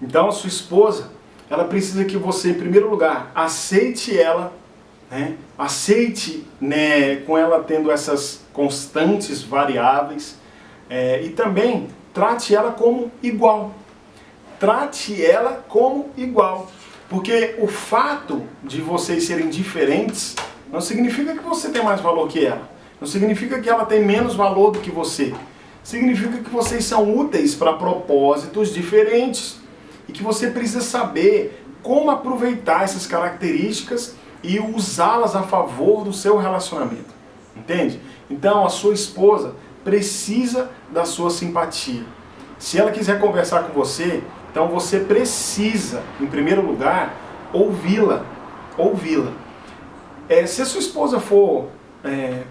Então a sua esposa, ela precisa que você, em primeiro lugar, aceite ela, né? Aceite, né, com ela tendo essas constantes variáveis, e também trate ela como igual. Trate ela como igual. Porque o fato de vocês serem diferentes não significa que você tem mais valor que ela. Não significa que ela tem menos valor do que você. Significa que vocês são úteis para propósitos diferentes. E que você precisa saber como aproveitar essas características e usá-las a favor do seu relacionamento. Entende? Então a sua esposa precisa da sua simpatia. Se ela quiser conversar com você, então você precisa, em primeiro lugar, ouvi-la. Ouvi-la. Se a sua esposa for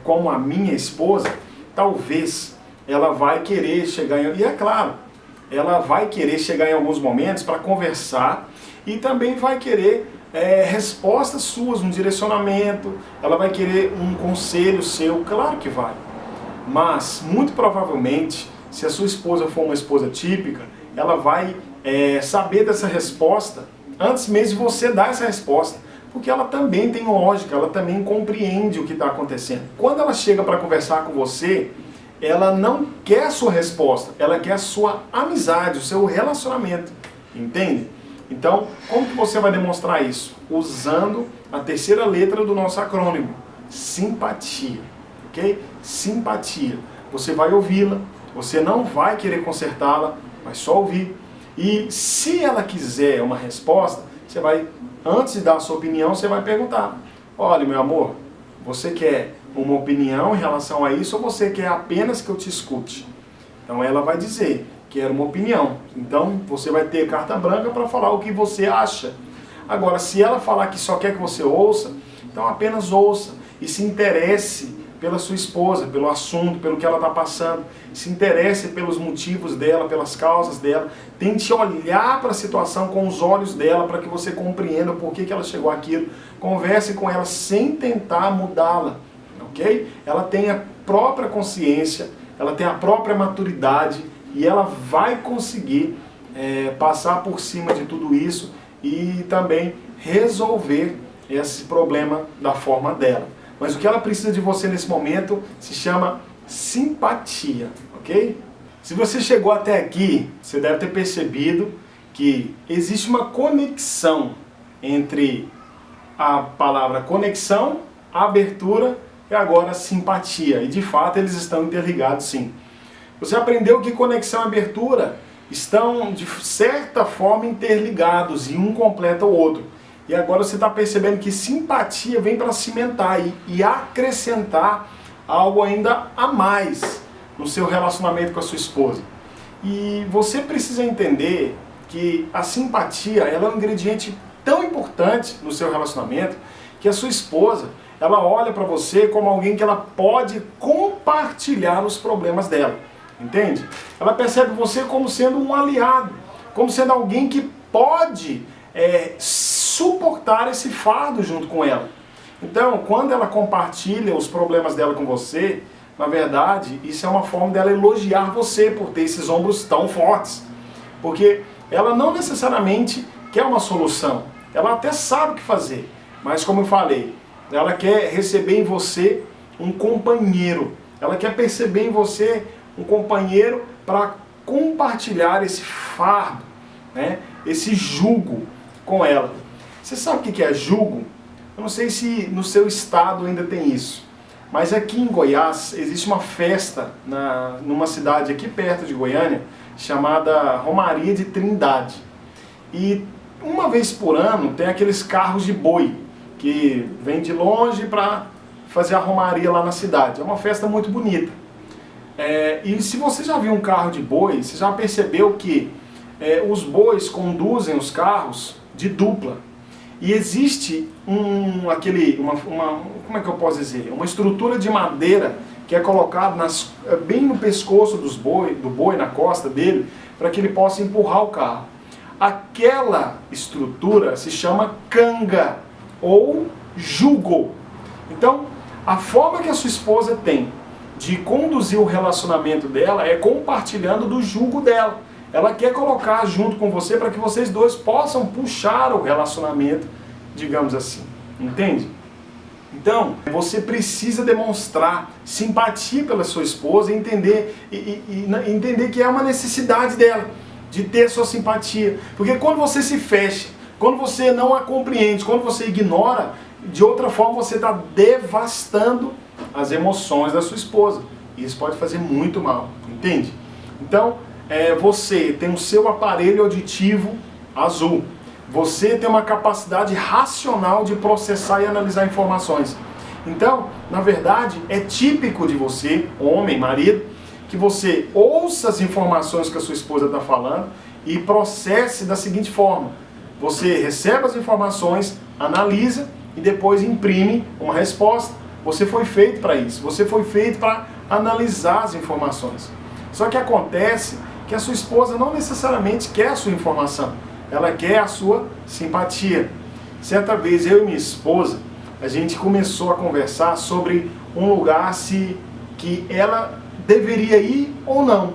como a minha esposa, talvez ela vai querer chegar em... E é claro, ela vai querer chegar em alguns momentos para conversar e também vai querer respostas suas, um direcionamento, ela vai querer um conselho seu, claro que vai. Mas, muito provavelmente, se a sua esposa for uma esposa típica, ela vai saber dessa resposta antes mesmo de você dar essa resposta. Porque ela também tem lógica, ela também compreende o que está acontecendo. Quando ela chega para conversar com você, ela não quer a sua resposta, ela quer a sua amizade, o seu relacionamento. Entende? Então, como que você vai demonstrar isso? Usando a terceira letra do nosso acrônimo, simpatia. Ok? Simpatia. Você vai ouvi-la, você não vai querer consertá-la, vai só ouvir. E se ela quiser uma resposta, você vai, antes de dar a sua opinião, você vai perguntar: olha, meu amor, você quer uma opinião em relação a isso ou você quer apenas que eu te escute? Então ela vai dizer: quero uma opinião. Então você vai ter carta branca para falar o que você acha. Agora, se ela falar que só quer que você ouça, então apenas ouça e se interesse pela sua esposa, pelo assunto, pelo que ela está passando. Se interesse pelos motivos dela, pelas causas dela. Tente olhar para a situação com os olhos dela para que você compreenda o porquê que ela chegou àquilo. Converse com ela sem tentar mudá-la, ok? Ela tem a própria consciência, ela tem a própria maturidade e ela vai conseguir passar por cima de tudo isso e também resolver esse problema da forma dela. Mas o que ela precisa de você nesse momento se chama simpatia, ok? Se você chegou até aqui, você deve ter percebido que existe uma conexão entre a palavra conexão, abertura e agora simpatia. E de fato eles estão interligados, sim. Você aprendeu que conexão e abertura estão de certa forma interligados e um completa o outro. E agora você está percebendo que simpatia vem para cimentar e acrescentar algo ainda a mais no seu relacionamento com a sua esposa. E você precisa entender que a simpatia ela é um ingrediente tão importante no seu relacionamento que a sua esposa ela olha para você como alguém que ela pode compartilhar os problemas dela. Entende? Ela percebe você como sendo um aliado, como sendo alguém que pode suportar esse fardo junto com ela. Então, quando ela compartilha os problemas dela com você, na verdade, isso é uma forma dela elogiar você por ter esses ombros tão fortes. Porque ela não necessariamente quer uma solução. Ela até sabe o que fazer. Mas, como eu falei, ela quer receber em você um companheiro. Ela quer perceber em você um companheiro para compartilhar esse fardo, né? Esse jugo com ela. Você sabe o que é jugo? Eu não sei se no seu estado ainda tem isso, mas aqui em Goiás existe uma festa numa cidade aqui perto de Goiânia chamada Romaria de Trindade. E uma vez por ano tem aqueles carros de boi que vêm de longe para fazer a romaria lá na cidade. É uma festa muito bonita. E se você já viu um carro de boi, você já percebeu que os bois conduzem os carros de dupla. E existe como é que eu posso dizer? Uma estrutura de madeira que é colocada bem no pescoço do boi, na costa dele, para que ele possa empurrar o carro. Aquela estrutura se chama canga ou jugo. Então, a forma que a sua esposa tem de conduzir o relacionamento dela é compartilhando do jugo dela. ela quer colocar junto com você para que vocês dois possam puxar o relacionamento, digamos assim, entende? Então, você precisa demonstrar simpatia pela sua esposa e entender que é uma necessidade dela, de ter sua simpatia. Porque quando você se fecha, quando você não a compreende, quando você ignora, de outra forma você está devastando as emoções da sua esposa. E isso pode fazer muito mal, entende? Então, você tem o seu aparelho auditivo azul. Você tem uma capacidade racional de processar e analisar informações. Então, na verdade, é típico de você, homem, marido, que você ouça as informações que a sua esposa está falando e processe da seguinte forma. Você recebe as informações, analisa e depois imprime uma resposta. Você foi feito para isso. Você foi feito para analisar as informações. Só que acontece que a sua esposa não necessariamente quer a sua informação. Ela quer a sua simpatia. Certa vez eu e minha esposa, a gente começou a conversar sobre um lugar que ela deveria ir ou não.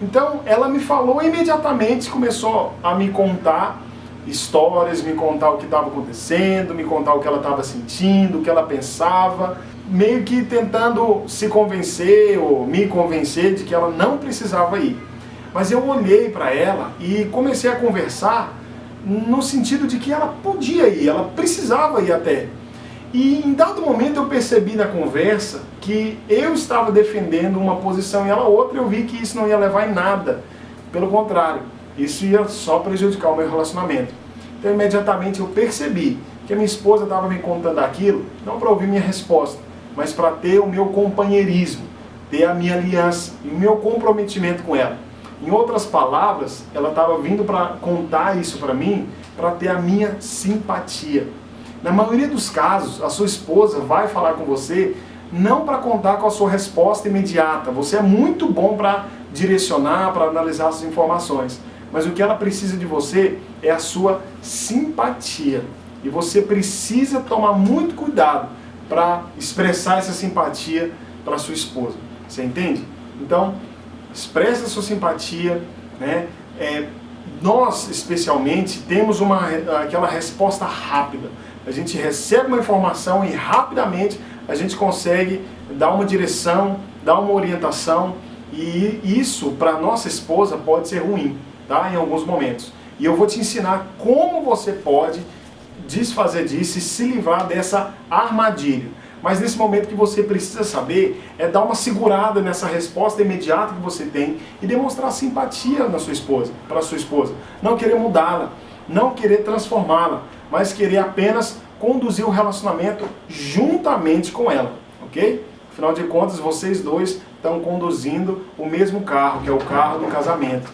Então ela me falou imediatamente, começou a me contar histórias, me contar o que estava acontecendo, me contar o que ela estava sentindo, o que ela pensava, meio que tentando se convencer ou me convencer de que ela não precisava ir. Mas eu olhei para ela e comecei a conversar no sentido de que ela podia ir, ela precisava ir até. E em dado momento eu percebi na conversa que eu estava defendendo uma posição e ela outra, e eu vi que isso não ia levar em nada. Pelo contrário, isso ia só prejudicar o meu relacionamento. Então imediatamente eu percebi que a minha esposa estava me contando aquilo, não para ouvir minha resposta, mas para ter o meu companheirismo, ter a minha aliança e o meu comprometimento com ela. Em outras palavras, ela estava vindo para contar isso para mim, para ter a minha simpatia. Na maioria dos casos, a sua esposa vai falar com você não para contar com a sua resposta imediata. Você é muito bom para direcionar, para analisar as informações. Mas o que ela precisa de você é a sua simpatia. E você precisa tomar muito cuidado para expressar essa simpatia para a sua esposa. Você entende? Então, expressa a sua simpatia, né? Nós, especialmente, temos aquela resposta rápida. A gente recebe uma informação e rapidamente a gente consegue dar uma direção, dar uma orientação, e isso para nossa esposa pode ser ruim, tá? Em alguns momentos. E eu vou te ensinar como você pode desfazer disso e se livrar dessa armadilha. Mas nesse momento que você precisa saber é dar uma segurada nessa resposta imediata que você tem e demonstrar simpatia na sua esposa, para a sua esposa. Não querer mudá-la, não querer transformá-la, mas querer apenas conduzir o relacionamento juntamente com ela, ok? Afinal de contas, vocês dois estão conduzindo o mesmo carro, que é o carro do casamento.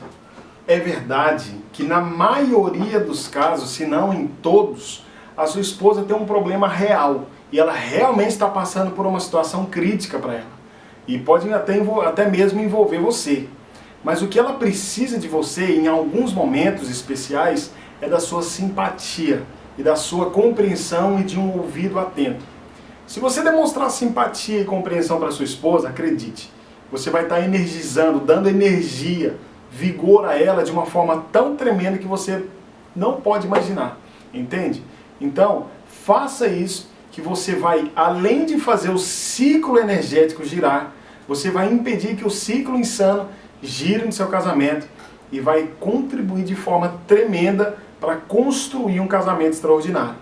É verdade que na maioria dos casos, se não em todos, a sua esposa tem um problema real e ela realmente está passando por uma situação crítica para ela. E pode até mesmo envolver você. Mas o que ela precisa de você em alguns momentos especiais é da sua simpatia e da sua compreensão e de um ouvido atento. Se você demonstrar simpatia e compreensão para sua esposa, acredite, você vai estar energizando, dando energia, vigor a ela de uma forma tão tremenda que você não pode imaginar, entende? Então, faça isso, que você vai, além de fazer o ciclo energético girar, você vai impedir que o ciclo insano gire no seu casamento e vai contribuir de forma tremenda para construir um casamento extraordinário.